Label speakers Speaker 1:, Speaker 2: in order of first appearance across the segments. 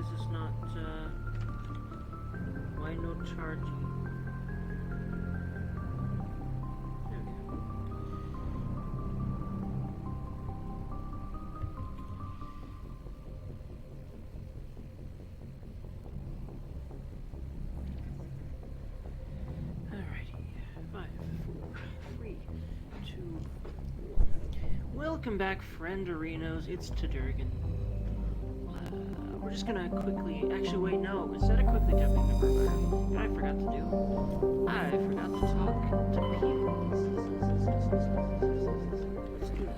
Speaker 1: is this not, why no charging? There we go. Alrighty. 5, 4, 3, 2, 1. Welcome back, friend arenos. It's Dergy. We're just gonna quickly. Actually, wait, no. Instead of quickly jumping to Barbarian, I forgot to do. I forgot to talk to people. Let's do that.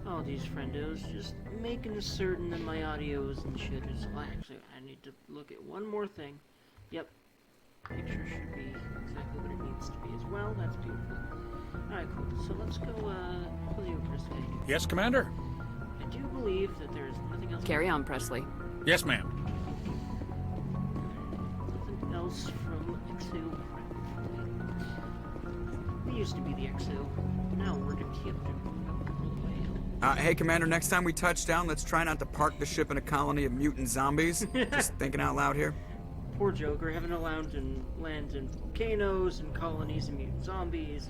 Speaker 1: All these friendos, just making certain that my audios and shit is. Well, actually, I need to look at one more thing. Yep, picture should be exactly what it needs to be as well. That's beautiful. Alright, cool. So let's go, play over this thing.
Speaker 2: Yes, Commander?
Speaker 1: I do believe that there's nothing else.
Speaker 3: Carry on, Presley.
Speaker 2: Yes, ma'am.
Speaker 1: Nothing else from Exo. We used to be the Exo. Now we're the Captain.
Speaker 4: Hey, Commander, next time we touch down, let's try not to park the ship in a colony of mutant zombies. Just thinking out loud here.
Speaker 1: Poor Joker, having to land in volcanoes and colonies and mutant zombies.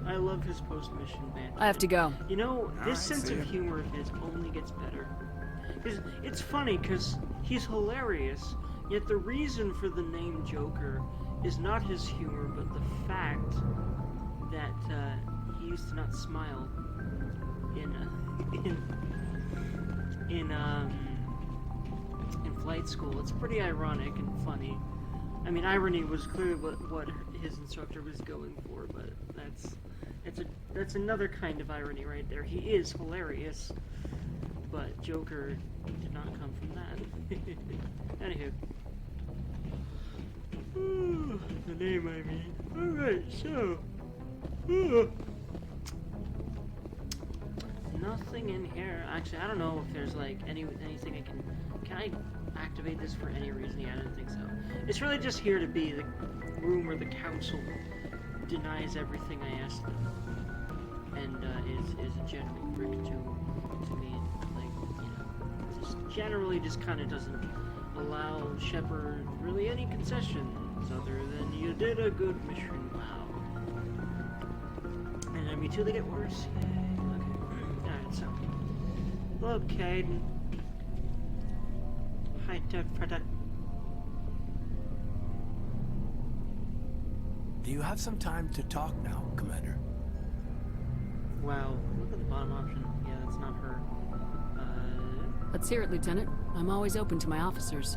Speaker 1: I love his post-mission banter.
Speaker 3: I have to go.
Speaker 1: You know, this
Speaker 4: Alright,
Speaker 1: sense of humor of his only gets better. It's funny, because he's hilarious, yet the reason for the name Joker is not his humor, but the fact that, he used to not smile in flight school. It's pretty ironic and funny. I mean, irony was clearly what his instructor was going for, but that's another kind of irony right there. He is hilarious, but Joker did not come from that. Anywho. The name, I mean. Alright, so. Nothing in here. Actually, I don't know if there's like anything I can I activate this for any reason? Yeah, I don't think so. It's really just here to be the room where the council denies everything I asked them, and is a general prick to me. Like, you know, just generally just kind of doesn't allow Shepard really any concessions other than you did a good mission. Wow. And enemy 2, they get worse. Yay. So, look, Caden. Hi, Fred.
Speaker 5: Do you have some time to talk now, Commander?
Speaker 1: Wow, look at the bottom option. Yeah, that's not her.
Speaker 3: Let's hear it, Lieutenant. I'm always open to my officers.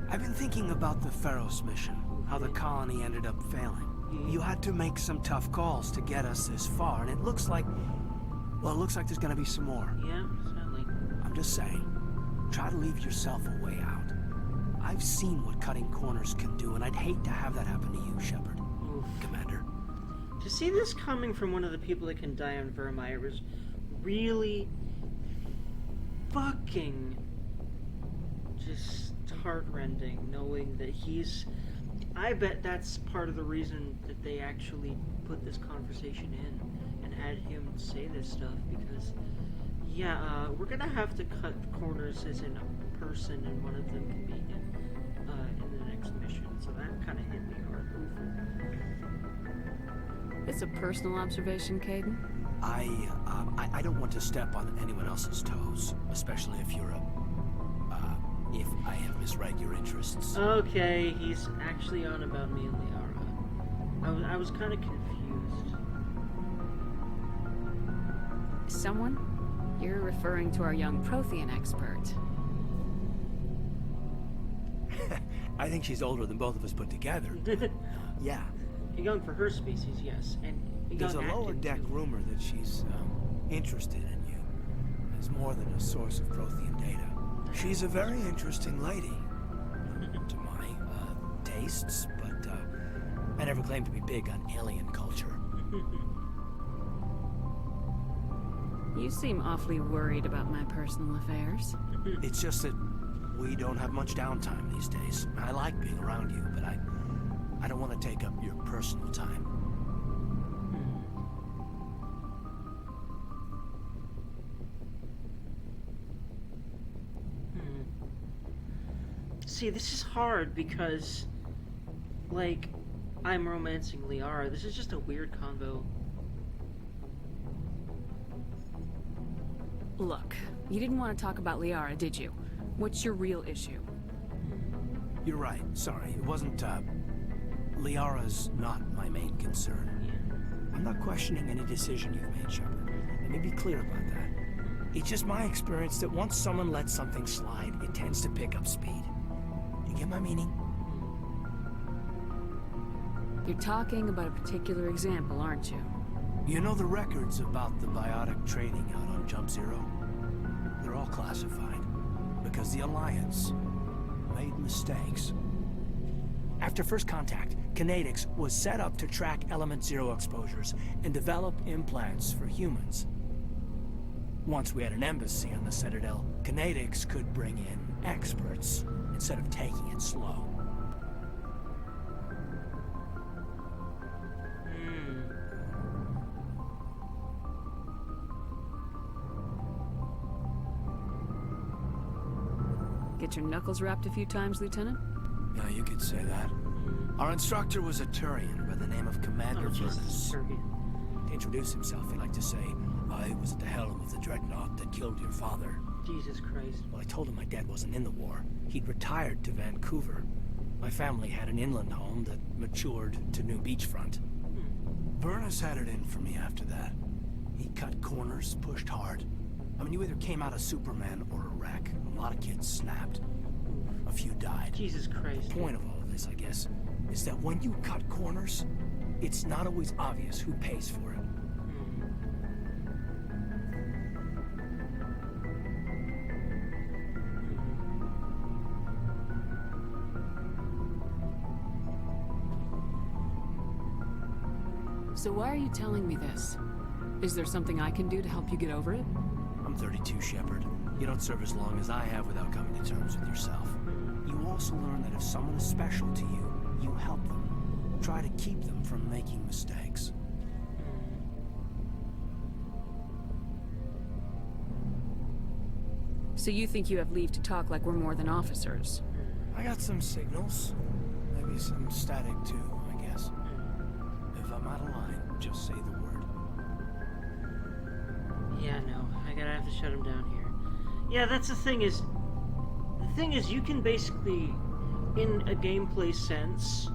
Speaker 5: I've been thinking about the Pharaohs mission, how the colony ended up failing. You had to make some tough calls to get us this far, and it looks like... well, it looks like there's gonna be some more.
Speaker 1: Yeah, sadly.
Speaker 5: I'm just saying, try to leave yourself a way out. I've seen what cutting corners can do, and I'd hate to have that happen to you, Shepard.
Speaker 1: Oof.
Speaker 5: Commander.
Speaker 1: To see this coming from one of the people that can die on Vermeer was really fucking just heart-rending, knowing that he's... I bet that's part of the reason that they actually put this conversation in and had him say this stuff, because yeah, we're gonna have to cut corners as in a person, and one of them can be in the next mission, so that kind of hit me hard.
Speaker 3: It's a personal observation, Caden.
Speaker 5: I don't want to step on anyone else's toes, especially if you're if I have misread your interests.
Speaker 1: Okay, he's actually on about me and Liara. I was kind of confused.
Speaker 3: Someone? You're referring to our young Prothean expert.
Speaker 5: I think she's older than both of us put together. Yeah.
Speaker 1: Young for her species, yes, and
Speaker 5: There's a
Speaker 1: young
Speaker 5: lower
Speaker 1: acting,
Speaker 5: deck
Speaker 1: too.
Speaker 5: rumor that she's interested in you. As more than a source of Prothean data. She's a very interesting lady. To my tastes, but I never claimed to be big on alien culture.
Speaker 3: You seem awfully worried about my personal affairs.
Speaker 5: It's just that we don't have much downtime these days. I like being around you, but I don't want to take up your personal time.
Speaker 1: See, this is hard because, like, I'm romancing Liara. This is just a weird convo.
Speaker 3: Look, you didn't want to talk about Liara, did you? What's your real issue?
Speaker 5: You're right. Sorry. It wasn't, Liara's not my main concern.
Speaker 1: Yeah.
Speaker 5: I'm not questioning any decision you've made, Shepard. Let me be clear about that. It's just my experience that once someone lets something slide, it tends to pick up speed. You get my meaning?
Speaker 3: You're talking about a particular example, aren't you?
Speaker 5: You know the records about the biotic training out on Jump Zero? They're all classified because the Alliance made mistakes. After first contact, Kinetics was set up to track Element Zero exposures and develop implants for humans. Once we had an embassy on the Citadel, Kinetics could bring in experts instead of taking it slow.
Speaker 3: Get your knuckles rapped a few times, Lieutenant?
Speaker 5: Yeah, you could say that. Our instructor was a Turian by the name of Commander Vertus. To introduce himself, he liked to say, I was at the helm of the dreadnought that killed your father.
Speaker 1: Jesus Christ.
Speaker 5: Well, I told him my dad wasn't in the war. He'd retired to Vancouver. My family had an inland home that matured to New Beachfront. Vertus had it in for me after that. He cut corners, pushed hard. I mean, you either came out a Superman or a wreck. A lot of kids snapped. A few died.
Speaker 1: Jesus Christ.
Speaker 5: The point of all of this, I guess, is that when you cut corners, it's not always obvious who pays for it.
Speaker 3: So why are you telling me this? Is there something I can do to help you get over it?
Speaker 5: I'm 32, Shepard. You don't serve as long as I have without coming to terms with yourself. You also learn that if someone is special to you, you help them. Try to keep them from making mistakes.
Speaker 3: So you think you have leave to talk like we're more than officers?
Speaker 5: I got some signals. Maybe some static too, I guess. If I'm out of line, just say the word.
Speaker 1: Yeah, no, I gotta have to shut him down here. Yeah, that's the thing is, you can basically, in a gameplay sense,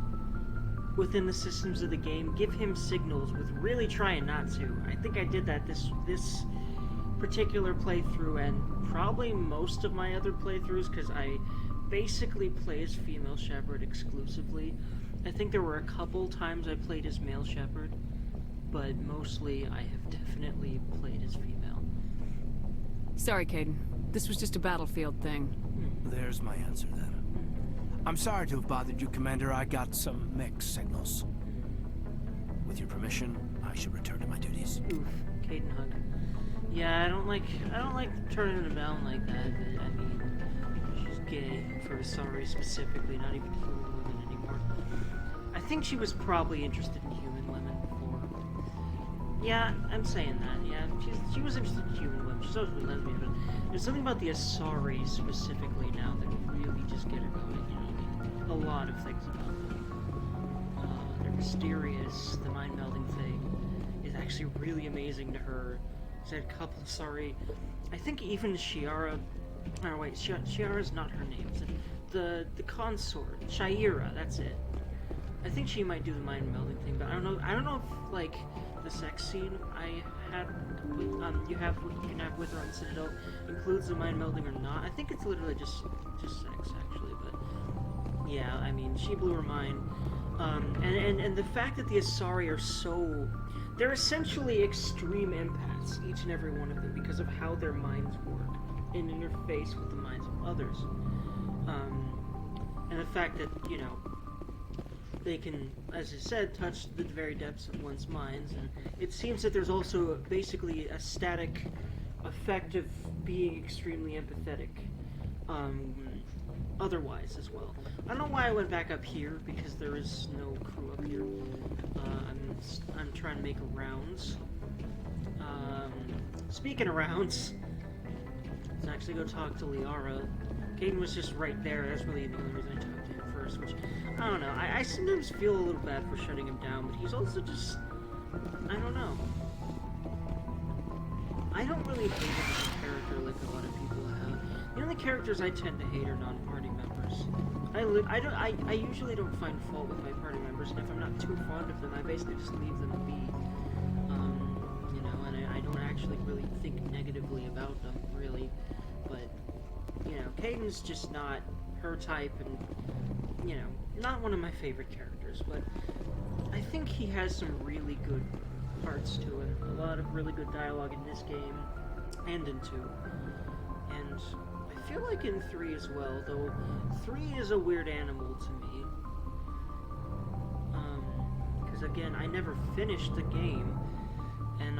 Speaker 1: within the systems of the game, give him signals with really trying not to. I think I did that this particular playthrough and probably most of my other playthroughs, because I basically play as female Shepard exclusively. I think there were a couple times I played as male Shepard, but mostly I have definitely played as female.
Speaker 3: Sorry, Caden. This was just a battlefield thing.
Speaker 5: There's my answer then. I'm sorry to have bothered you, Commander. I got some mixed signals. With your permission, I should return to my duties.
Speaker 1: Oof, Caden hug. Yeah, I don't like turning him down like that. But, I mean, she's gay for sorry specifically, not even human women anymore. I think she was probably interested in human women before. Yeah, I'm saying that. Yeah, she was interested in human women. She's always been lesbian, but there's something about the Asari specifically now that really just get her going. You know what I mean? A lot of things about them. They're mysterious. The mind melding thing is actually really amazing to her. She's had a couple. Sorry, I think even Shiara. Oh wait, Shiara's not her name. The consort, Shaira. That's it. I think she might do the mind melding thing, but I don't know. I don't know if like the sex scene I had with you can have with her on the Citadel includes the mind melding or not. I think it's literally just sex actually, but yeah, I mean she blew her mind. And the fact that the Asari are they're essentially extreme empaths, each and every one of them, because of how their minds work and interface with the minds of others. And the fact that, you know, they can, as I said, touch the very depths of one's minds, and it seems that there's also basically a static effect of being extremely empathetic. Otherwise as well. I don't know why I went back up here, because there is no crew up here. I'm trying to make rounds. Speaking of rounds, let's actually go talk to Liara. Killin was just right there. That's really the only reason I talked to him first, which, I don't know. I sometimes feel a little bad for shutting him down, but he's also just, I don't know. I don't really hate him as a character like a lot of people have. The only characters I tend to hate are non-party members. I usually don't find fault with my party members, and if I'm not too fond of them, I basically just leave them be. You know, and I don't actually really think negatively about them, really. But, you know, Kaiden's just not her type, and, you know, not one of my favorite characters, but I think he has some really good parts to him. A lot of really good dialogue in this game, and in 2. And I feel like in 3 as well, though 3 is a weird animal to me. Because again, I never finished the game, and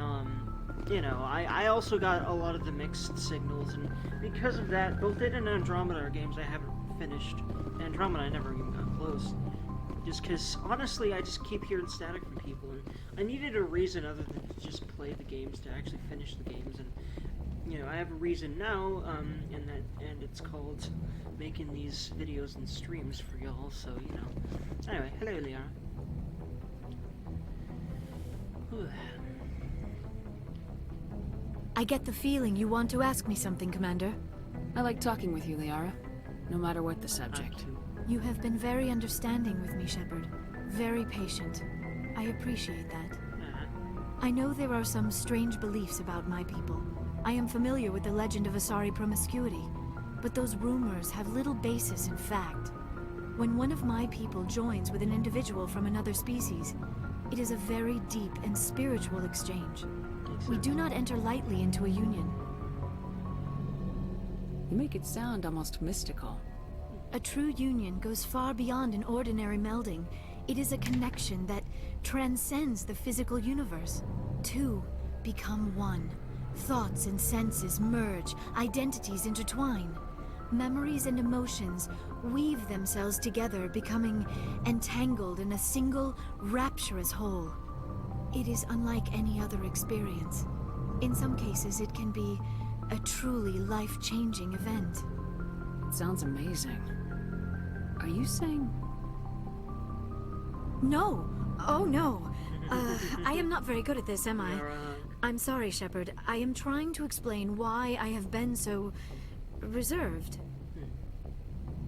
Speaker 1: you know, I also got a lot of the mixed signals, and because of that, both it and Andromeda are games I haven't finished. Andromeda I never even got close. Just because, honestly, I just keep hearing static from people, and I needed a reason other than to just play the games to actually finish the games, and, you know, I have a reason now, and it's called making these videos and streams for y'all, so, you know. Anyway, hello, Liara.
Speaker 2: I get the feeling you want to ask me something, Commander.
Speaker 3: I like talking with you, Liara, no matter what the subject.
Speaker 2: You have been very understanding with me, Shepard. Very patient. I appreciate that. I know there are some strange beliefs about my people. I am familiar with the legend of Asari promiscuity, but those rumors have little basis in fact. When one of my people joins with an individual from another species, it is a very deep and spiritual exchange. We do not enter lightly into a union.
Speaker 3: You make it sound almost mystical.
Speaker 2: A true union goes far beyond an ordinary melding. It is a connection that transcends the physical universe. Two become one. Thoughts and senses merge, identities intertwine. Memories and emotions weave themselves together, becoming entangled in a single, rapturous whole. It is unlike any other experience. In some cases, it can be a truly life-changing event.
Speaker 3: It sounds amazing. Are you saying...
Speaker 2: No! Oh, no! I am not very good at this, am I? I'm sorry, Shepard. I am trying to explain why I have been so... reserved.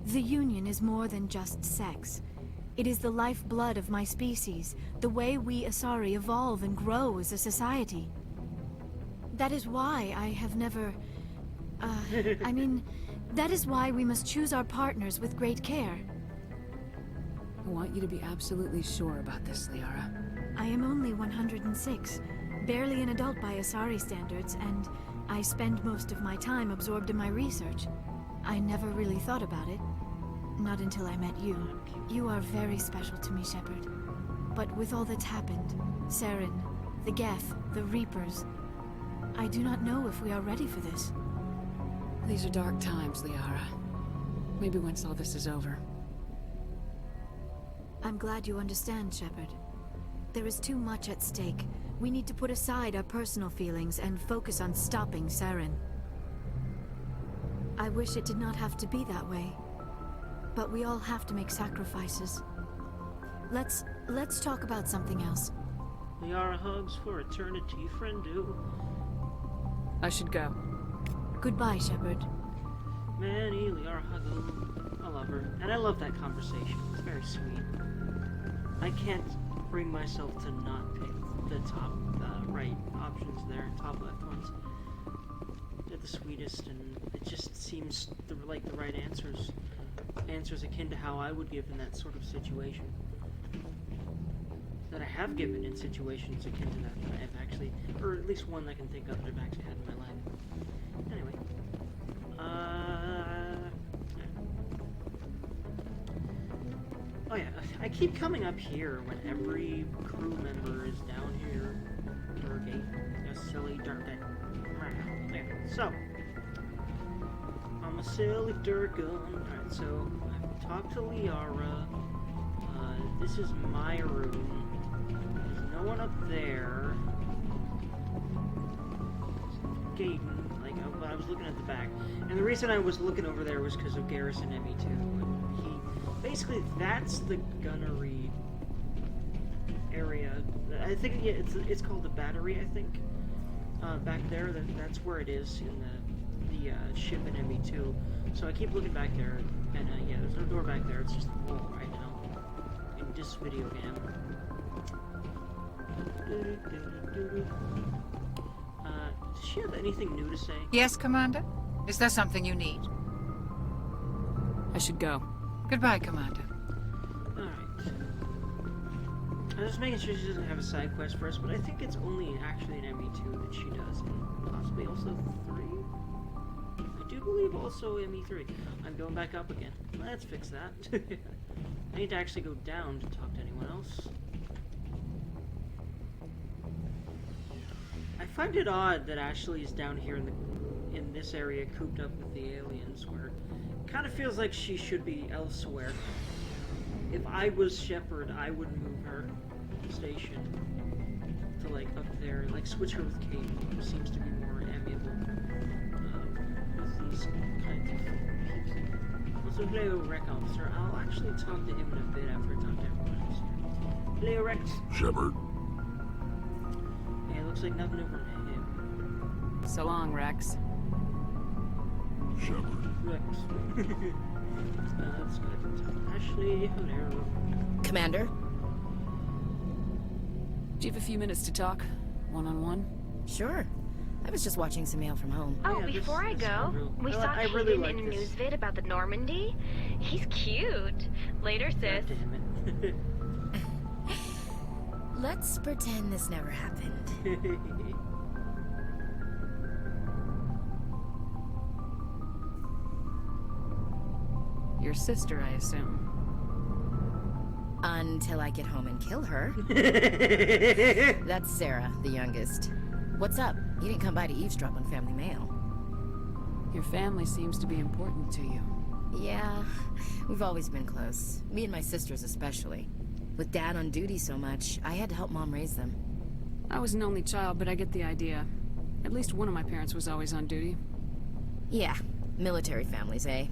Speaker 2: The Union is more than just sex. It is the lifeblood of my species, the way we Asari evolve and grow as a society. That is why I have never... I mean, that is why we must choose our partners with great care.
Speaker 3: I want you to be absolutely sure about this, Liara.
Speaker 2: I am only 106, barely an adult by Asari standards, and I spend most of my time absorbed in my research. I never really thought about it. Not until I met you. You are very special to me, Shepard. But with all that's happened, Saren, the Geth, the Reapers, I do not know if we are ready for this.
Speaker 3: These are dark times, Liara. Maybe once all this is over.
Speaker 2: I'm glad you understand, Shepard. There is too much at stake. We need to put aside our personal feelings and focus on stopping Saren. I wish it did not have to be that way. But we all have to make sacrifices. Let's talk about something else.
Speaker 1: Liara hugs for eternity, friend do.
Speaker 3: I should go.
Speaker 2: Goodbye, Shepard.
Speaker 1: Many Liara hug. I love her. And I love that conversation. It's very sweet. I can't bring myself to not pick the top right options there, top left ones. They're the sweetest, and it just seems like the right answers. Answers akin to how I would give in that sort of situation. That I have given in situations akin to that I've actually, or at least one I can think of that I've actually had in my life. Anyway. Oh yeah, I keep coming up here when every crew member is down here. Dergy. A silly Dergy. So, I'm a silly Durgun. Alright, so I've talked to Liara. This is my room. There's no one up there. Gaten, like, I was looking at the back. And the reason I was looking over there was because of Garrison ME2. Basically, that's the gunnery area. I think it's called the battery, I think. Back there, that's where it is in the ship in ME2. So I keep looking back there, and yeah, there's no door back there. It's just the wall right now in this video game. Does she have anything new to say?
Speaker 6: Yes, Commander? Is there something you need?
Speaker 3: I should go.
Speaker 6: Goodbye, Commander.
Speaker 1: Alright. I'm just making sure she doesn't have a side quest for us, but I think it's only actually in ME2 that she does, and possibly also 3? I do believe also ME3. I'm going back up again. Let's fix that. I need to actually go down to talk to anyone else. I find it odd that Ashley is down here in this area cooped up with the aliens, where it kind of feels like she should be elsewhere. If I was Shepard, I would move her station to like up there, like switch her with Kate, who seems to be more amiable with these kinds of people. Also, Leo Rec Officer, I'll actually talk to him in a bit after I talk to everyone else here. Leo Rex.
Speaker 7: Shepard.
Speaker 1: Yeah, it looks like nothing over him.
Speaker 3: So long, Rex.
Speaker 7: Shepard.
Speaker 1: Rex. That's good. Ashley, hello.
Speaker 8: Commander?
Speaker 3: Do you have a few minutes to talk? One-on-one?
Speaker 8: Sure. I was just watching some mail from home.
Speaker 9: Oh,
Speaker 1: Yeah,
Speaker 9: before I
Speaker 1: this
Speaker 9: go,
Speaker 1: real.
Speaker 9: we saw
Speaker 1: I really
Speaker 9: Killin
Speaker 1: like
Speaker 9: in a
Speaker 1: this.
Speaker 9: news vid about the Normandy. He's cute. Later, sis.
Speaker 1: God damn it.
Speaker 8: Let's pretend this never happened.
Speaker 3: Your sister, I assume.
Speaker 8: Until I get home and kill her. That's Sarah, the youngest. What's up? You didn't come by to eavesdrop on family mail.
Speaker 3: Your family seems to be important to you.
Speaker 8: Yeah, we've always been close. Me and my sisters especially. With Dad on duty so much, I had to help Mom raise them.
Speaker 3: I was an only child, but I get the idea. At least one of my parents was always on duty.
Speaker 8: Yeah, military families, eh?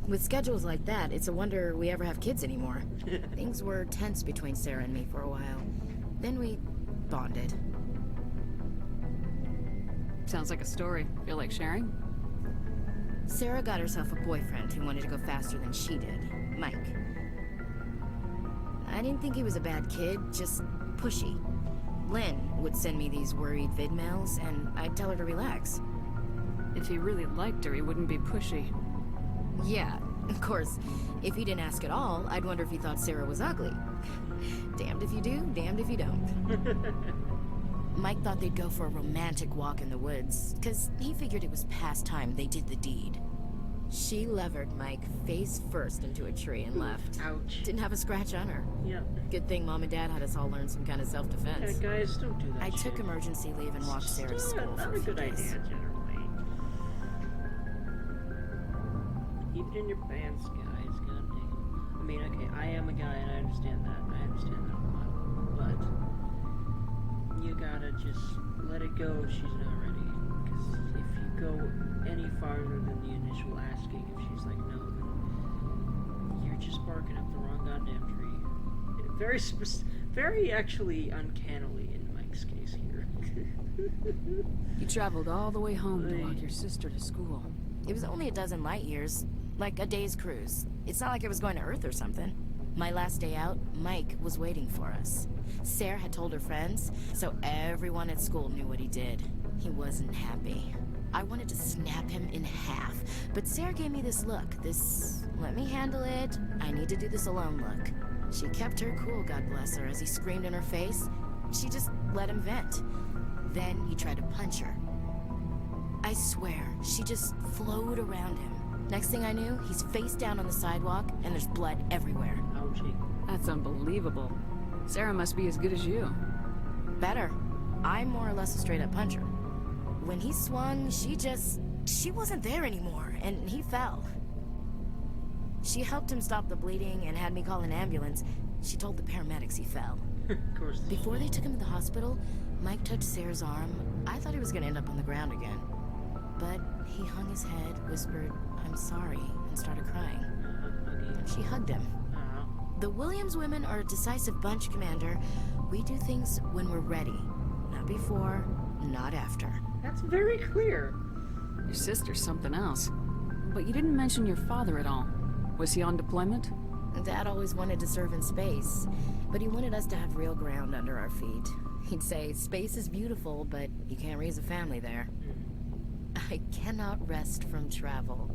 Speaker 8: With schedules like that, it's a wonder we ever have kids anymore. Things were tense between Sarah and me for a while. Then we bonded.
Speaker 3: Sounds like a story. Feel like sharing?
Speaker 8: Sarah got herself a boyfriend who wanted to go faster than she did, Mike. I didn't think he was a bad kid, just pushy. Lynn would send me these worried vid mails, and I'd tell her to relax.
Speaker 3: If he really liked her, he wouldn't be pushy.
Speaker 8: Yeah, of course, if he didn't ask at all, I'd wonder if he thought Sarah was ugly. Damned if you do, damned if you don't. Mike thought they'd go for a romantic walk in the woods, because he figured it was past time they did the deed. She levered Mike face first into a tree and left.
Speaker 1: Ouch.
Speaker 8: Didn't have a scratch on her.
Speaker 1: Yeah.
Speaker 8: Good thing Mom and Dad had us all learn some kind of
Speaker 1: Yeah,
Speaker 8: self-defense.
Speaker 1: guys, don't do that
Speaker 8: I took
Speaker 1: shit.
Speaker 8: emergency leave and walked Sarah to
Speaker 1: Still
Speaker 8: school
Speaker 1: not
Speaker 8: for
Speaker 1: a
Speaker 8: a few
Speaker 1: good
Speaker 8: days.
Speaker 1: idea, generally. Keep it in your pants, guys. God damn. I mean, okay, I am a guy, and I understand that. I understand that a lot. But you gotta just let it go if she's not ready. Because if you go any farther than the initial asking, if she's like no, then you're just barking up the wrong goddamn tree. Very actually uncannily in Mike's case here.
Speaker 3: You traveled all the way home to walk your sister to school.
Speaker 8: It was only a dozen light years, like a day's cruise. It's not like I was going to Earth or something. My last day out, Mike was waiting for us. Sarah had told her friends, so everyone at school knew what he did. He wasn't happy. I wanted to snap him in half, but Sarah gave me this look, this let me handle it, I need to do this alone look. She kept her cool, God bless her, as he screamed in her face. She just let him vent. Then he tried to punch her. I swear, she just flowed around him. Next thing I knew, he's face down on the sidewalk, and there's blood everywhere.
Speaker 1: Ouchie.
Speaker 3: That's unbelievable. Sarah must be as good as you.
Speaker 8: Better. I'm more or less a straight-up puncher. When he swung, she just She wasn't there anymore, and he fell. She helped him stop the bleeding and had me call an ambulance. She told the paramedics he fell.
Speaker 1: Of course.
Speaker 8: Before they took him to the hospital, Mike touched Sarah's arm. I thought he was gonna end up on the ground again. But he hung his head, whispered, "I'm sorry," and started crying. She hugged him. The Williams women are a decisive bunch, Commander. We do things when we're ready. Not before, not after.
Speaker 1: That's very clear.
Speaker 3: Your sister's something else. But you didn't mention your father at all. Was he on deployment?
Speaker 8: Dad always wanted to serve in space, but he wanted us to have real ground under our feet. He'd say, space is beautiful, but you can't raise a family there. I cannot rest from travel.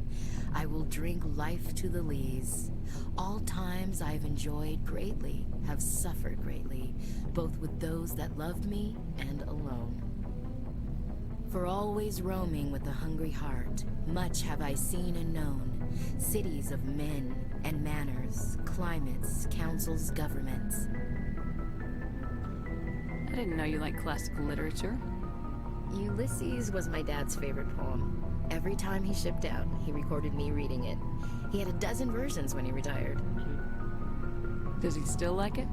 Speaker 8: I will drink life to the lees. All times I've enjoyed greatly, have suffered greatly, both with those that loved me and alone. For always roaming with a hungry heart, much have I seen and known. Cities of men and manners, climates, councils, governments.
Speaker 3: I didn't know you liked classical literature.
Speaker 8: Ulysses was my dad's favorite poem. Every time he shipped out, he recorded me reading it. He had a dozen versions when he retired.
Speaker 3: Does he still like it?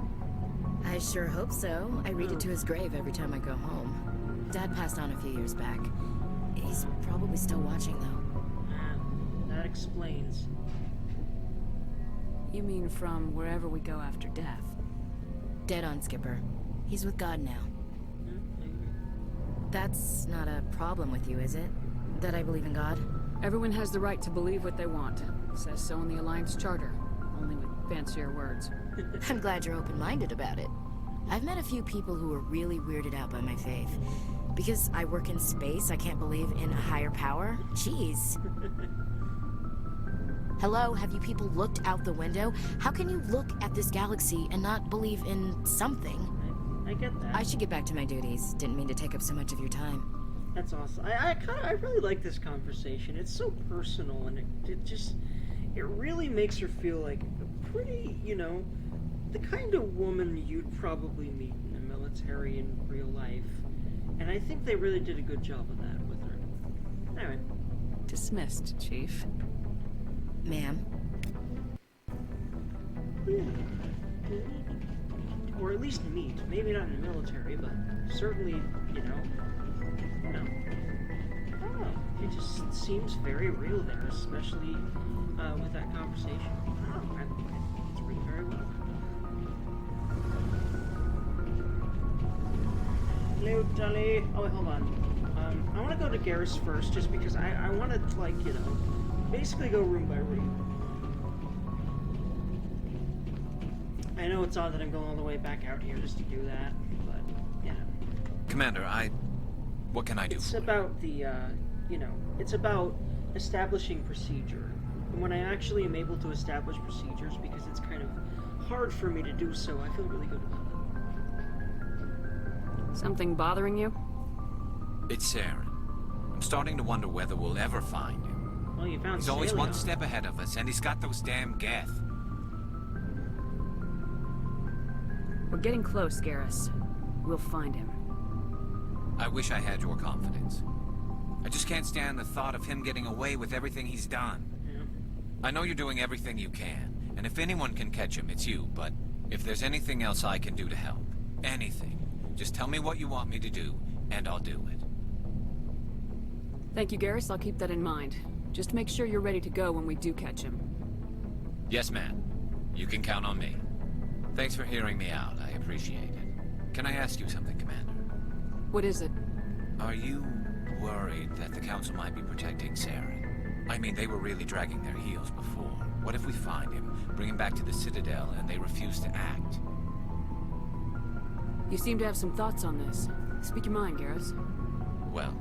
Speaker 8: I sure hope so. I read it to his grave every time I go home. Dad passed on a few years back. He's probably still watching, though.
Speaker 1: That explains.
Speaker 3: You mean from wherever we go after death?
Speaker 8: Dead on, Skipper. He's with God now. That's not a problem with you, is it? That I believe in God?
Speaker 3: Everyone has the right to believe what they want. It says so in the Alliance Charter, only with fancier words.
Speaker 8: I'm glad you're open-minded about it. I've met a few people who are really weirded out by my faith. Because I work in space, I can't believe in a higher power? Jeez. Hello, have you people looked out the window? How can you look at this galaxy and not believe in something?
Speaker 1: I get that.
Speaker 8: I should get back to my duties. Didn't mean to take up so much of your time.
Speaker 1: That's awesome. I really like this conversation. It's so personal, and it really makes her feel like a pretty, the kind of woman you'd probably meet in the military in real life. And I think they really did a good job of that with her. Anyway.
Speaker 3: Dismissed, Chief.
Speaker 8: Ma'am.
Speaker 1: Or at least meet. Maybe not in the military, but certainly, I don't know. It just seems very real there, especially with that conversation. I don't know. It's written very well. Hello, Dolly. Oh, wait, hold on. I want to go to Garrus first, just because I want to, basically go room by room. I know it's odd that I'm going all the way back out here just to do that, but,
Speaker 7: Commander, what can I do?
Speaker 1: It's about the, it's about establishing procedure. And when I actually am able to establish procedures, because it's kind of hard for me to do so, I feel really good about it.
Speaker 3: Something bothering you?
Speaker 7: It's Saren. I'm starting to wonder whether we'll ever find him.
Speaker 1: Well, you found
Speaker 7: He's always one
Speaker 1: Celia.
Speaker 7: step ahead of us, and he's got those damn Geth.
Speaker 3: We're getting close, Garrus. We'll find him.
Speaker 7: I wish I had your confidence. I just can't stand the thought of him getting away with everything he's done.
Speaker 1: Yeah.
Speaker 7: I know you're doing everything you can, and if anyone can catch him, it's you, but if there's anything else I can do to help, anything, just tell me what you want me to do, and I'll do it.
Speaker 3: Thank you, Garrus. I'll keep that in mind. Just make sure you're ready to go when we do catch him.
Speaker 7: Yes, ma'am. You can count on me. Thanks for hearing me out. I appreciate it. Can I ask you something, Commander?
Speaker 3: What is it?
Speaker 7: Are you worried that the Council might be protecting Saren? I mean, they were really dragging their heels before. What if we find him, bring him back to the Citadel, and they refuse to act?
Speaker 3: You seem to have some thoughts on this. Speak your mind, Garrus.
Speaker 7: Well,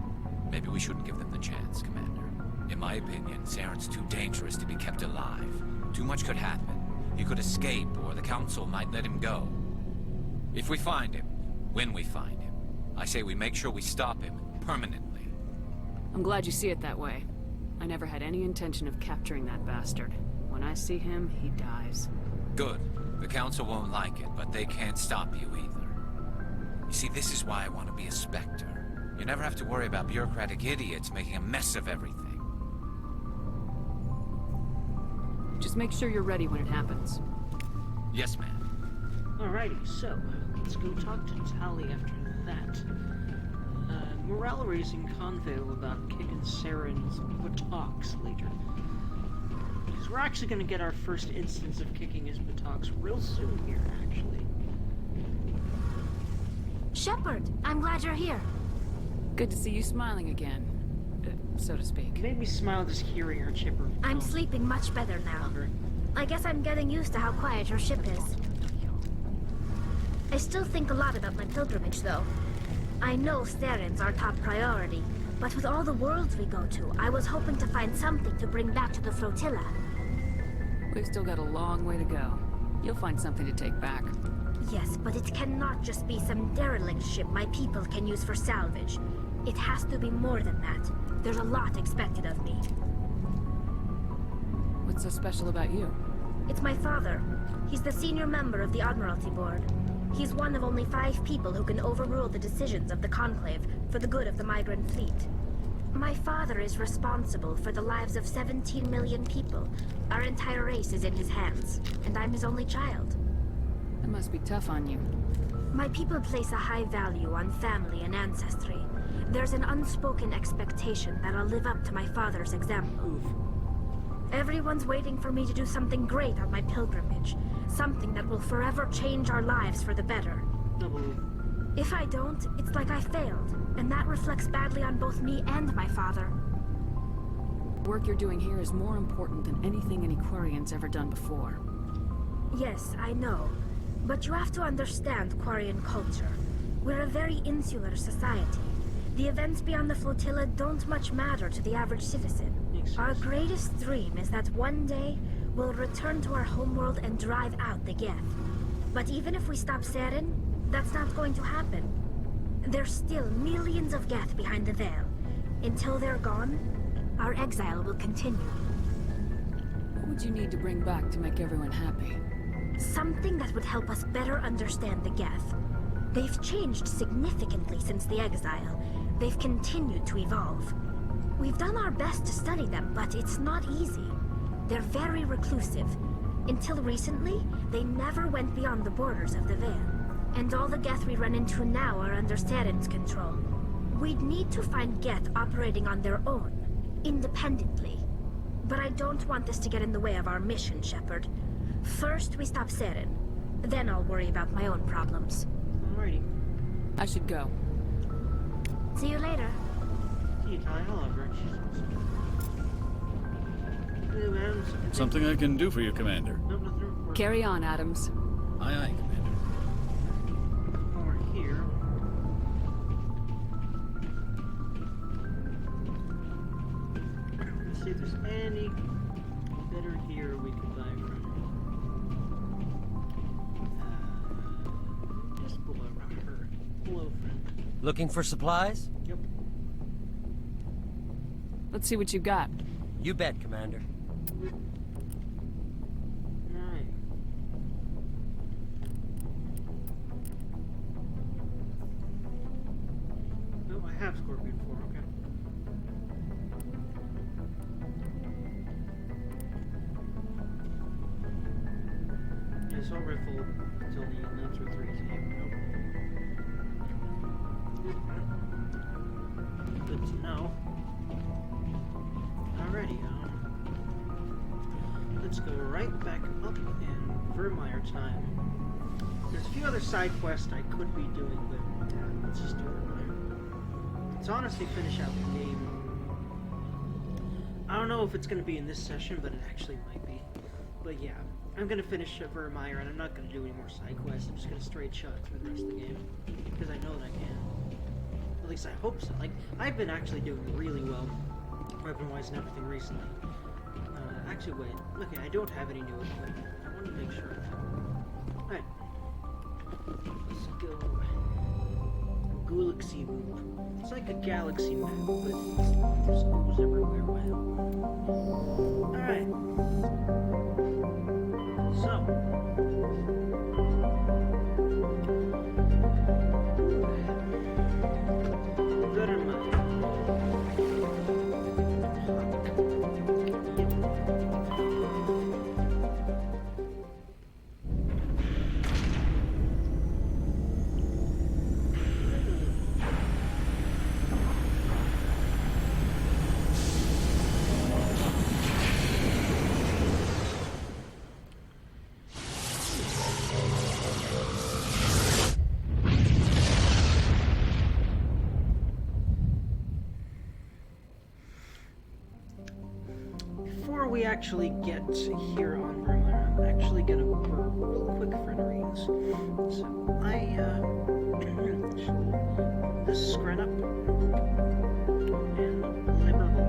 Speaker 7: maybe we shouldn't give them the chance, Commander. In my opinion, Saren's too dangerous to be kept alive. Too much could happen. He could escape, or the Council might let him go. If we find him, when we find him, I say we make sure we stop him permanently.
Speaker 3: I'm glad you see it that way. I never had any intention of capturing that bastard. When I see him, he dies.
Speaker 7: Good. The Council won't like it, but they can't stop you either. You see, this is why I want to be a Spectre. You never have to worry about bureaucratic idiots making a mess of everything.
Speaker 3: Just make sure you're ready when it happens.
Speaker 7: Yes, ma'am.
Speaker 1: Alrighty, so let's go talk to Tali after that. Morale raising convo about kicking Saren's buttocks later. Because we're actually going to get our first instance of kicking his buttocks real soon here, actually.
Speaker 2: Shepard, I'm glad you're here.
Speaker 3: Good to see you smiling again, so to speak.
Speaker 1: It made me smile just hearing her chipper.
Speaker 2: I'm sleeping much better now. I guess I'm getting used to how quiet your ship is. I still think a lot about my pilgrimage, though. I know Saren's our top priority, but with all the worlds we go to, I was hoping to find something to bring back to the flotilla.
Speaker 3: We've still got a long way to go. You'll find something to take back.
Speaker 2: Yes, but it cannot just be some derelict ship my people can use for salvage. It has to be more than that. There's a lot expected of me.
Speaker 3: What's so special about you?
Speaker 2: It's my father. He's the senior member of the Admiralty Board. He's one of only 5 people who can overrule the decisions of the Conclave for the good of the migrant fleet. My father is responsible for the lives of 17 million people. Our entire race is in his hands, and I'm his only child.
Speaker 3: That must be tough on you.
Speaker 2: My people place a high value on family and ancestry. There's an unspoken expectation that I'll live up to my father's example. Everyone's waiting for me to do something great on my pilgrimage. Something that will forever change our lives for the better. If I don't, it's like I failed, and that reflects badly on both me and my father.
Speaker 3: The work you're doing here is more important than anything any Quarian's ever done before.
Speaker 2: Yes, I know. But you have to understand Quarian culture. We're a very insular society. The events beyond the flotilla don't much matter to the average citizen. Our greatest dream is that one day, we'll return to our homeworld and drive out the Geth. But even if we stop Saren, that's not going to happen. There's still millions of Geth behind the veil. Until they're gone, our exile will continue.
Speaker 3: What would you need to bring back to make everyone happy?
Speaker 2: Something that would help us better understand the Geth. They've changed significantly since the exile. They've continued to evolve. We've done our best to study them, but it's not easy. They're very reclusive. Until recently, they never went beyond the borders of the Veil. And all the Geth we run into now are under Saren's control. We'd need to find Geth operating on their own, independently. But I don't want this to get in the way of our mission, Shepard. First, we stop Saren. Then I'll worry about my own problems.
Speaker 1: Alrighty.
Speaker 3: I should go.
Speaker 2: See you later.
Speaker 1: See you, Tali. I love her. She's awesome.
Speaker 10: Something I can do for you, Commander.
Speaker 1: Nope, nothing to report.
Speaker 3: Carry on, Adams.
Speaker 10: Aye, aye, Commander.
Speaker 1: Over here. Let's see if there's any better here we could buy from. Just below her. Hello, friend.
Speaker 11: Looking for supplies?
Speaker 1: Yep.
Speaker 3: Let's see what you got.
Speaker 11: You bet, Commander.
Speaker 1: Alright. Oh, I have Scorpion 4, okay. Yeah, assault rifle is only Lancer 3's aim. Nope. Good to know. Alrighty, let's go right back up in Vermeer time. There's a few other side quests I could be doing, but yeah, let's just do Vermeer. Let's honestly finish out the game. I don't know if it's going to be in this session, but it actually might be. But yeah, I'm going to finish Vermeer, and I'm not going to do any more side quests. I'm just going to straight shot through the rest of the game, because I know that I can. At least I hope so. Like, I've been actually doing really well weapon-wise and everything recently. Actually, wait. Okay, I don't have any new equipment. I want to make sure of that. Alright. Let's go. Galaxy Loop. It's like a galaxy map, but there's ooze everywhere. Wow. Alright. So. Good in mind. we actually get here on room, I'm actually gonna burp real quick for no reason. So I this screen up and liberal.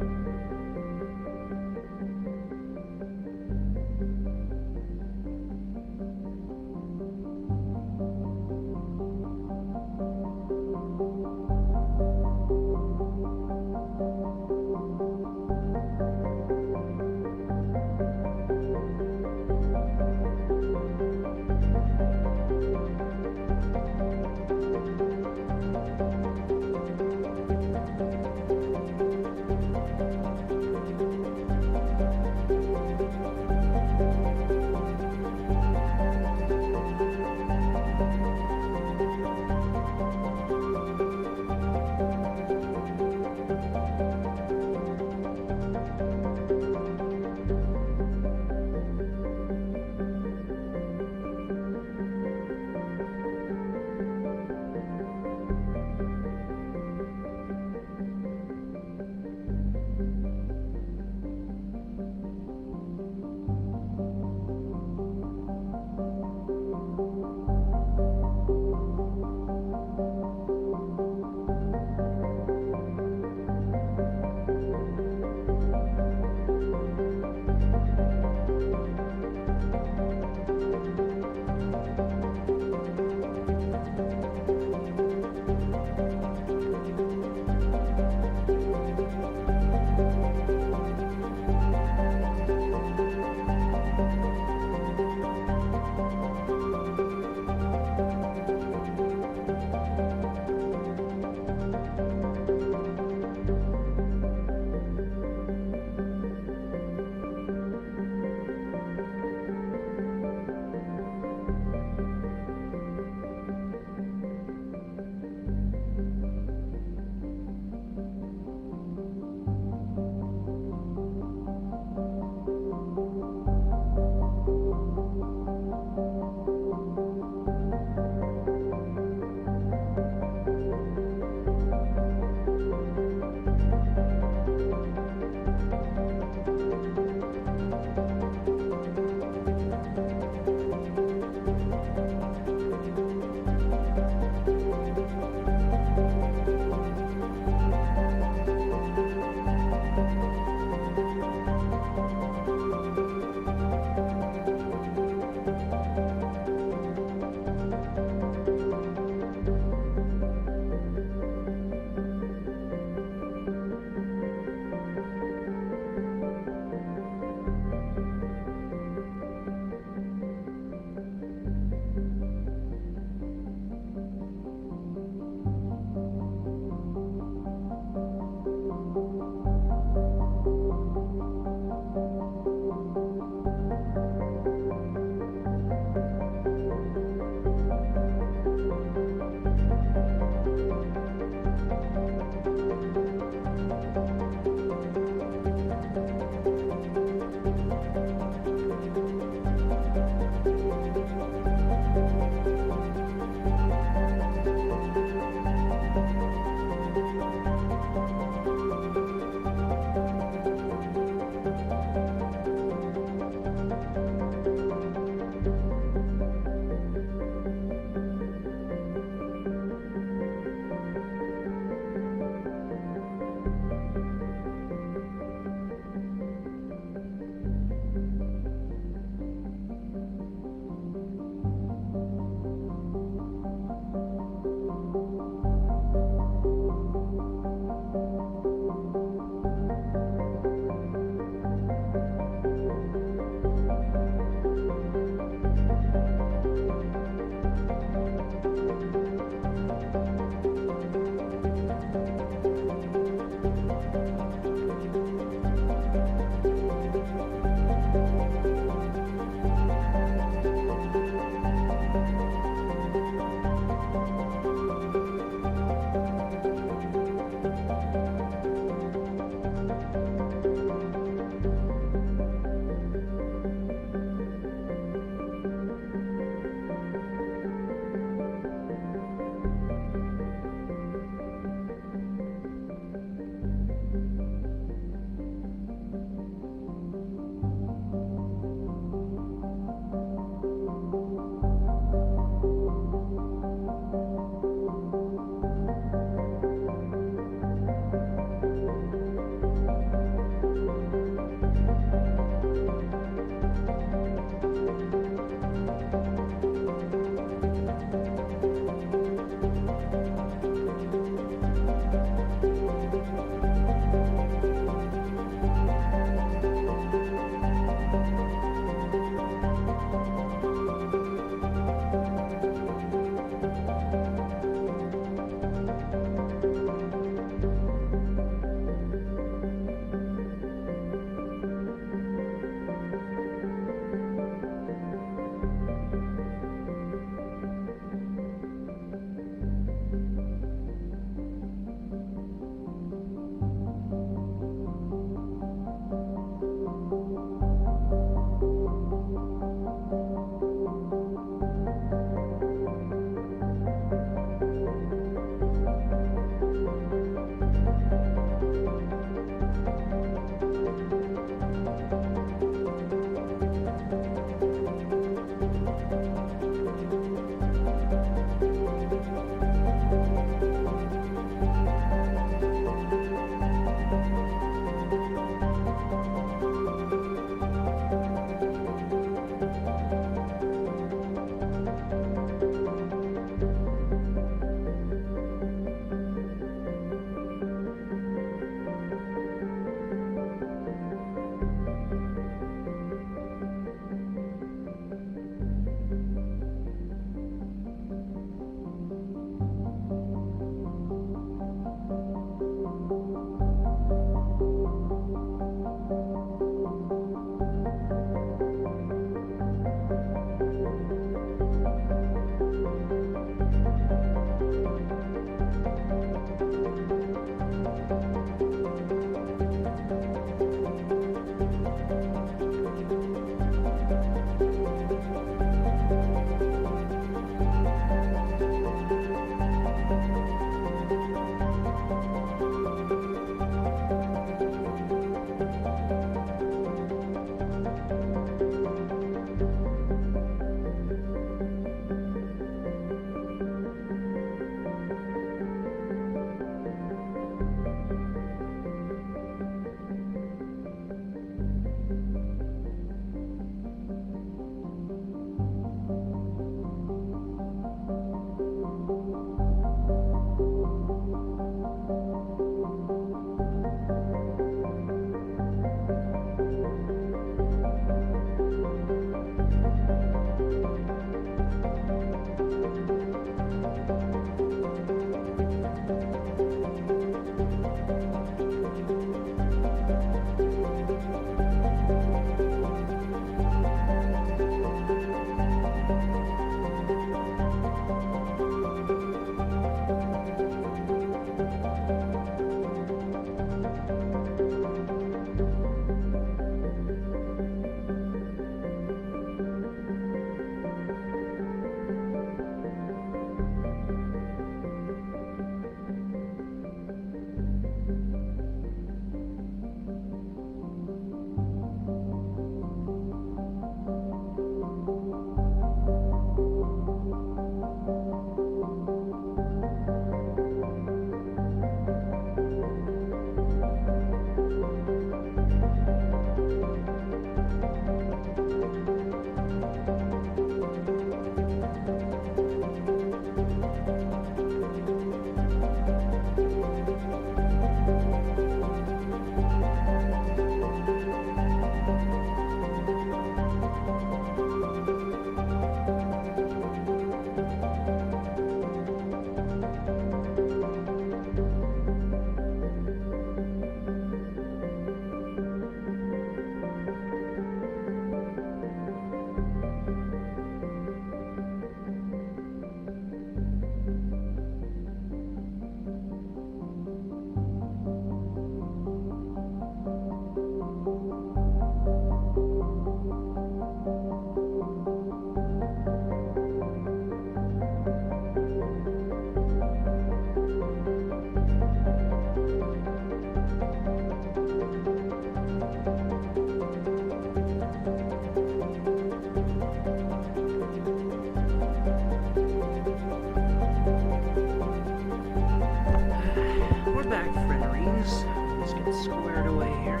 Speaker 1: We're back, frienderies. Let's get squared away here.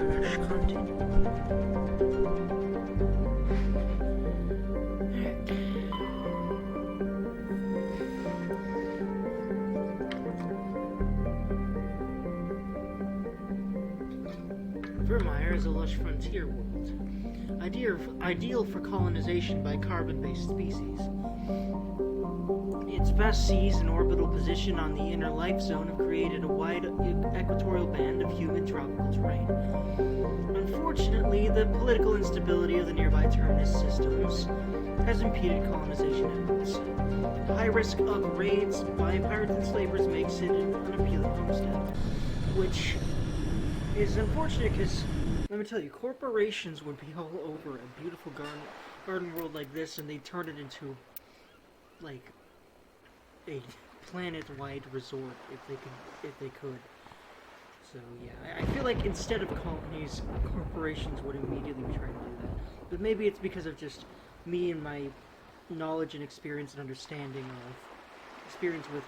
Speaker 1: Let's continue. Vermeer is a lush frontier world, ideal for colonization by carbon-based species. Its vast seas and orbital position on the inner life zone have created a wide equatorial band of humid tropical terrain. Unfortunately, the political instability of the nearby terminus systems has impeded colonization efforts. The high risk of raids by pirates and slavers makes it an unappealing homestead, which is unfortunate because, let me tell you, corporations would be all over a beautiful garden world like this, and they turn it into, like, a planet-wide resort if they could. So yeah, I feel like instead of colonies, corporations would immediately be trying to do that. But maybe it's because of just me and my knowledge and experience with and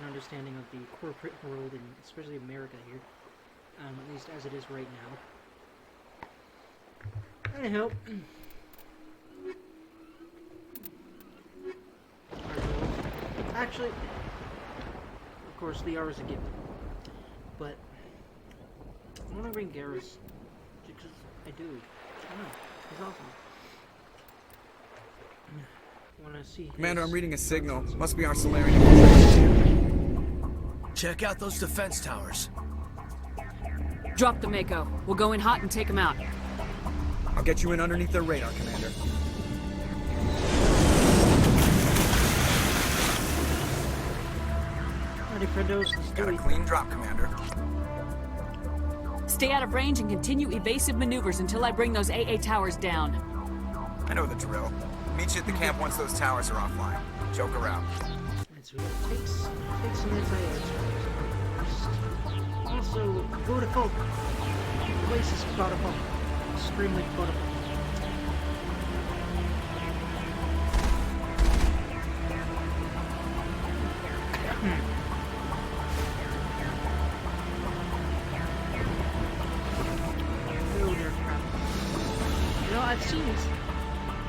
Speaker 1: understanding of the corporate world, and especially America here, at least as it is right now. Anyhow. Actually, of course, the R is a given. But I want to bring Garrus because I do. I know, he's awesome. I want to see.
Speaker 4: Commander, I'm reading a signal. Must be our Solarian infiltrators.
Speaker 5: Check out those defense towers.
Speaker 3: Drop the Mako. We'll go in hot and take him out.
Speaker 4: I'll get you in underneath their radar, Commander. Got a clean drop, Commander.
Speaker 3: Stay out of range and continue evasive maneuvers until I bring those AA towers down.
Speaker 4: I know the drill. Meet you at the camp once those towers are offline. Joke around.
Speaker 1: That's what it takes. Some anti-air towers. Also, beautiful. The place is beautiful. Extremely beautiful.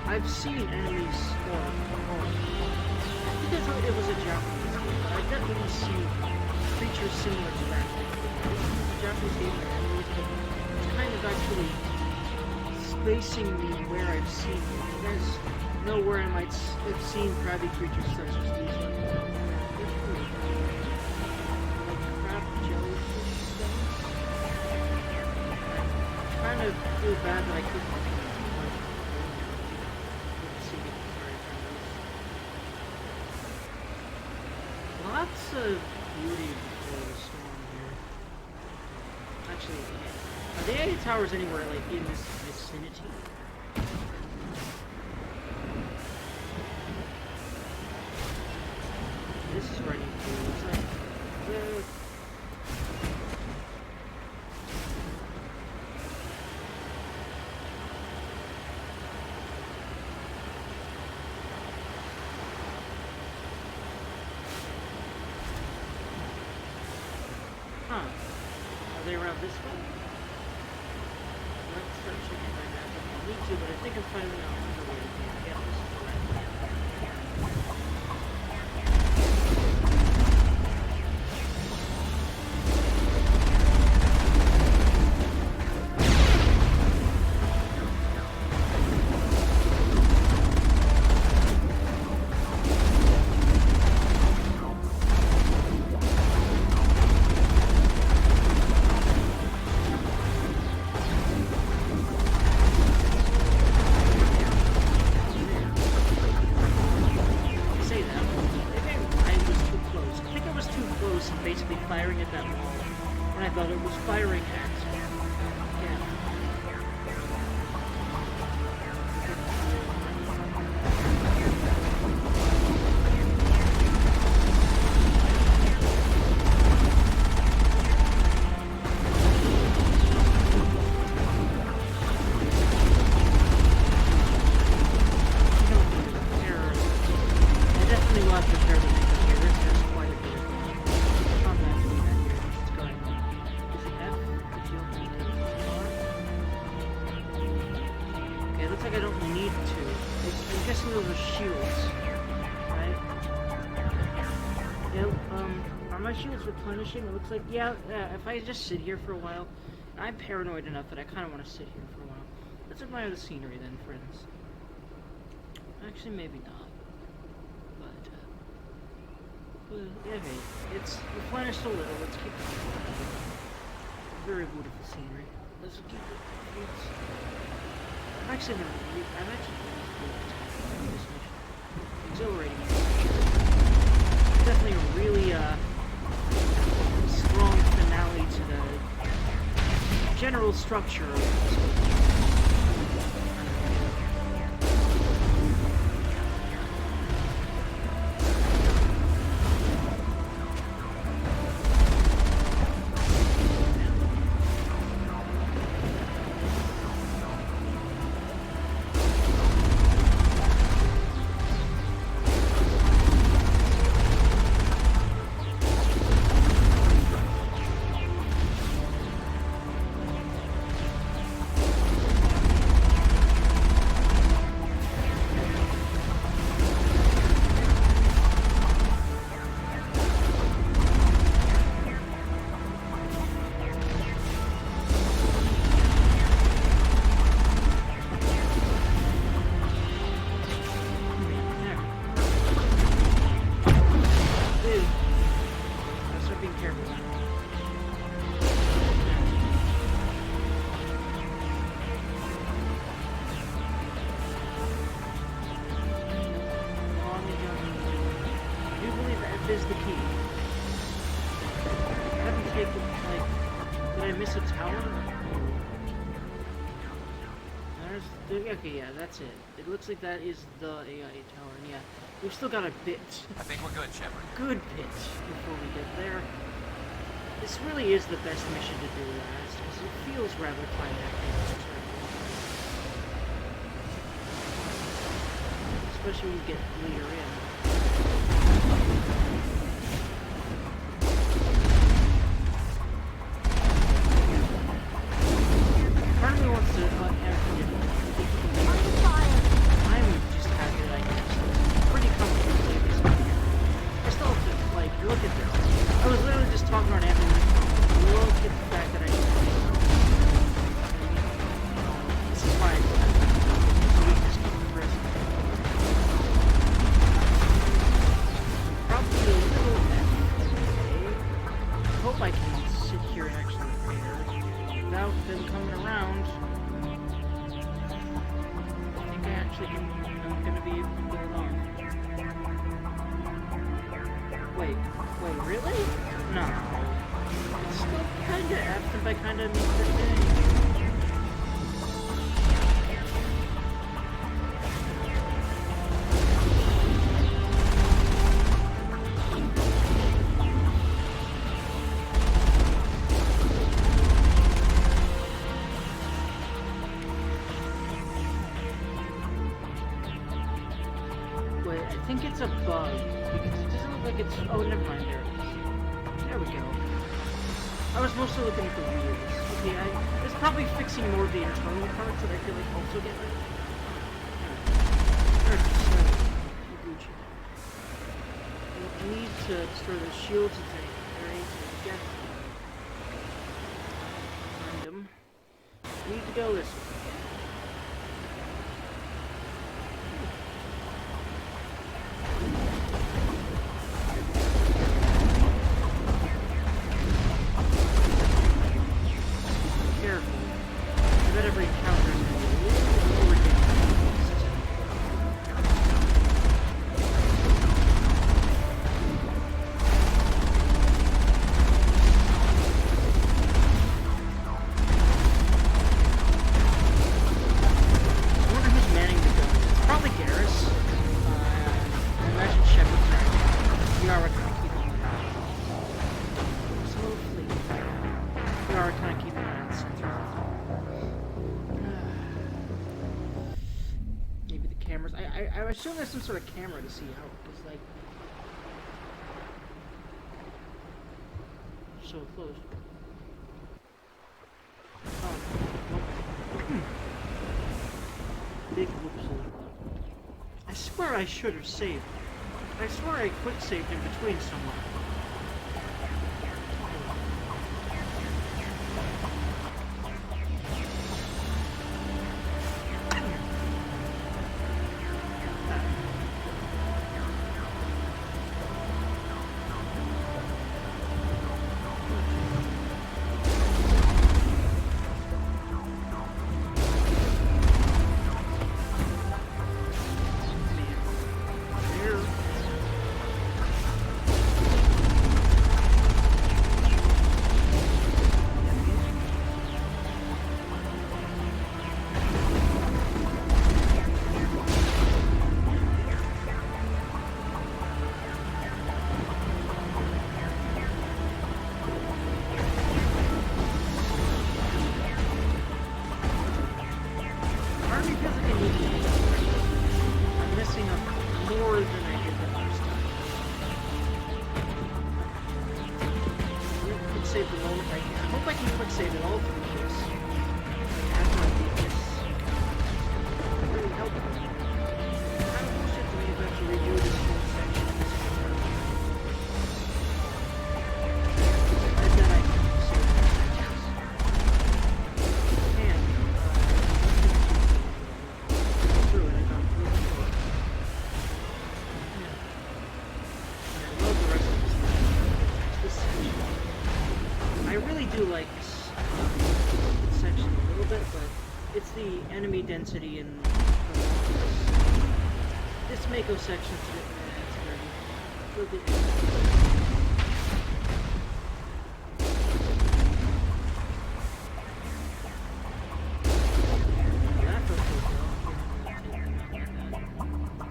Speaker 1: I've seen enemies I think it was a Japanese game, but I've definitely seen creatures similar to that. The Japanese game it's kind of actually spacing me where I've seen it. You guys know where I might have seen crabby creatures such as these ones? Like crab jellyfish things? I kind of feel bad that I couldn't. Lots of beauty before the storm here. Actually, are the AA towers anywhere like in this vicinity? This is running through. Looks like Are they around this way? Let's start checking my map if I need to, but I think I'm finally out of the way to get this correct. but it was firing at Geth. Replenishing. It looks like, yeah, if I just sit here for a while, I'm paranoid enough that I kind of want to sit here for a while. Let's admire the scenery then, friends. Actually, maybe not. But yeah, hey, it's replenished a little. Let's keep it. Very beautiful scenery. Let's keep it. I'm actually going to this mission. Exhilarating. Definitely a really, strong finale to the general structure of this. Is the key. I haven't taken, like, did I miss a tower? Okay, yeah, that's it. It looks like that is the AI tower, and yeah, we've still got a bit.
Speaker 7: I think we're good, Shepard.
Speaker 1: Good bit before we get there. This really is the best mission to do last, because it feels rather climactic. Especially when you get later in. I think it's a bug, because it doesn't look like it's... Oh, never mind, there it is. There we go. I was mostly looking at the wheels. Okay, it's probably fixing more of the internal parts that I feel like also get rid of. Gucci. I need to destroy the shields and take Geth. Find them. I need to go this way. cameras. I imagine Shepard's right. Yara kind of keeping an eye. Smoothly. Yara kind of keeping an eye on sensors. Maybe the cameras. I assume there's some sort of camera to see how it was like. So close. Oh. Big whoopsie. I swear I should have saved. I swear I quick saved in between somewhere. Enemy density in this Mako section is a bit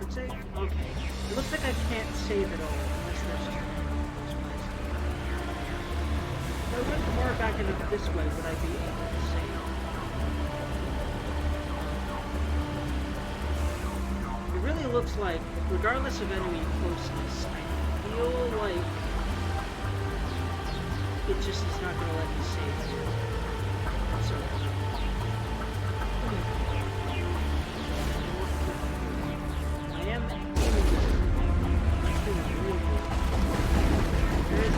Speaker 1: Let's save. Okay. It looks like I can't save it all unless there's if I went far back enough this way, would I be able to save? It really looks like, regardless of enemy closeness, I feel like it just is not going to let me save here. So, I am aiming this thing is really good. There is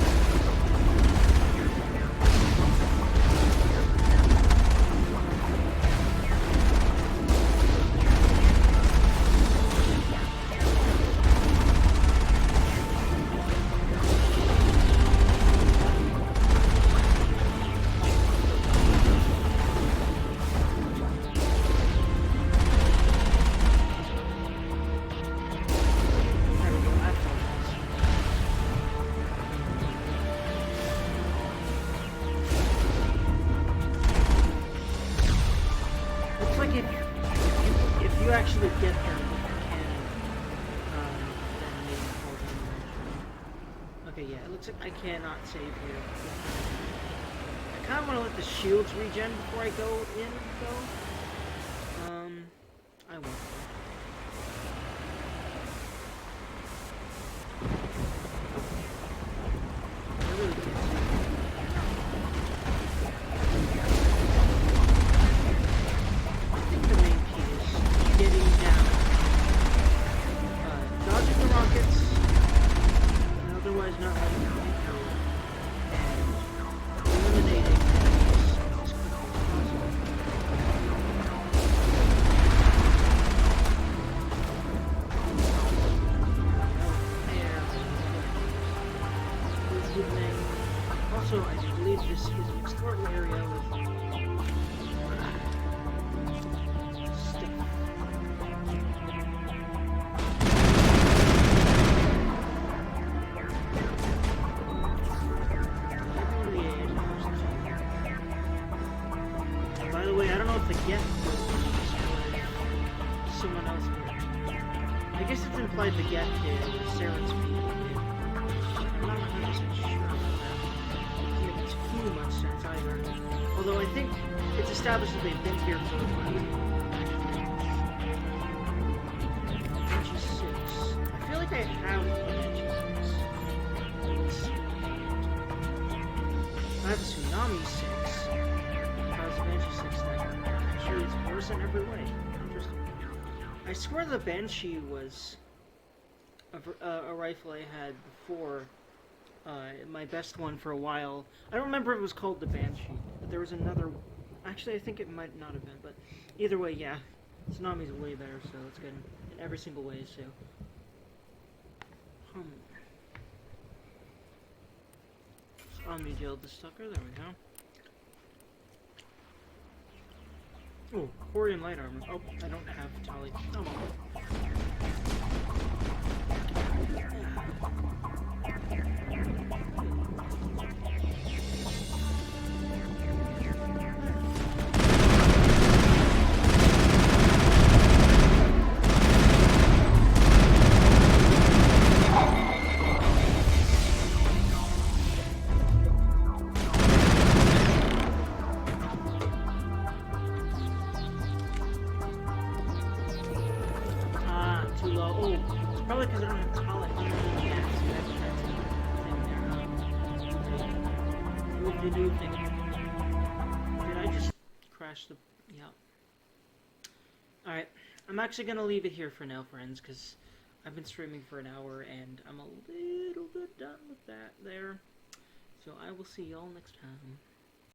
Speaker 1: actually get there with the cannon, then maybe hold him. Okay, yeah, it looks like I cannot save here. I kind of want to let the shields regen before I go in, though. I won't. I really can't save. I think the main key is getting down, dodging the rockets, and otherwise not letting them get through, and eliminating enemies as quickly as possible. Also, I believe this is an explorable area with By the way, I don't know if the Geth was destroyed. Someone else did. I guess it's implied the Geth did, or Saren's people did. I'm not 100% sure about that. Doesn't make too much sense either. Although I think it's established that they've been here for a while. Banshee 6. I feel like I have a Banshee 6. Let's see. I have a Tsunami 6. How's the Banshee 6 then? Actually, it's worse in every way. Interesting. I swear the Banshee was a rifle I had before. My best one for a while. I don't remember if it was called the Banshee, but there was another. Actually, I think it might not have been, but either way, yeah. Tsunami's way better, so it's good in every single way, so. Omni jailed the sucker, there we go. Oh, Quarian light armor. Oh, I don't have Tali. Oh well. Probably because I don't have Tali. Did I just crash the... Yeah. Alright. I'm actually going to leave it here for now, friends, because I've been streaming for an hour, and I'm a little bit done with that there. So I will see y'all next time.